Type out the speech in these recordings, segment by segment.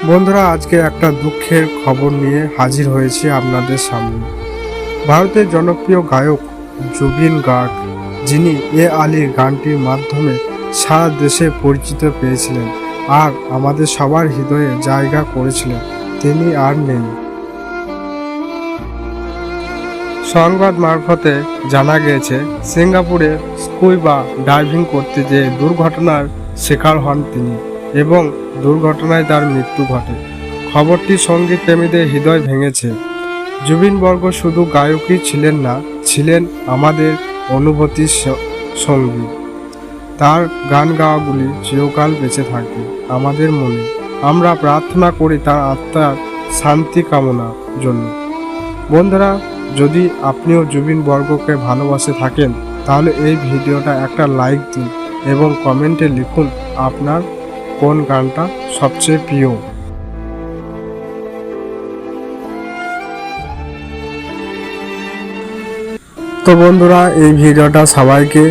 বন্ধুরা, আজকে একটা দুঃখের খবর নিয়ে হাজির হয়েছি আপনাদের সামনে। ভারতের জনপ্রিয় গায়ক জুবিন গার্গ, যিনি এ আলির গানটির মাধ্যমে সারা দেশে পরিচিত পেয়েছিলেন আর আমাদের সবার হৃদয়ে জায়গা করেছিলেন, তিনি আর নেই। সংবাদ মারফতে জানা গিয়েছে, সিঙ্গাপুরে স্কুইবা ডাইভিং করতে যেয়ে দুর্ঘটনার শিকার হন তিনি এবং দুর্ঘটনায় তার মৃত্যু ঘটে। খবরটি সঙ্গীত প্রেমীদের হৃদয় ভেঙেছে। জুবিন বর্গ শুধু গায়কই ছিলেন না, ছিলেন আমাদের অনুভূতির সঙ্গী। তার গান গাওয়াগুলি চিরকাল বেঁচে থাকবে আমাদের মনে। আমরা প্রার্থনা করি তার আত্মার শান্তি কামনার জন্য। বন্ধুরা, যদি আপনিও জুবিন বর্গকে ভালোবাসে থাকেন তাহলে এই ভিডিওটা একটা লাইক দিন এবং কমেন্টে লিখুন আপনার কোন গানটা সবচেয়ে প্রিয়। তো বন্ধুরা, এই ভিডিওটা সবাইকে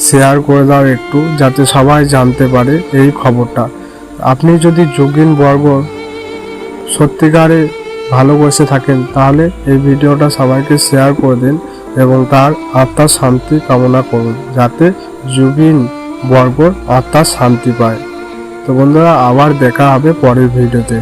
শেয়ার করে দাও একটু, যাতে সবাই জানতে পারে এই খবরটা। আপনি যদি জুবিন বর্গ সত্যিকারে ভালোবেসে থাকেন তাহলে এই ভিডিওটা সবাইকে শেয়ার করে দিন এবং তার আত্মার শান্তি কামনা করুন, যাতে জুবিন বর্গর আত্মার শান্তি পায়। তো বন্ধুরা, আবার দেখা হবে পরের ভিডিওতে।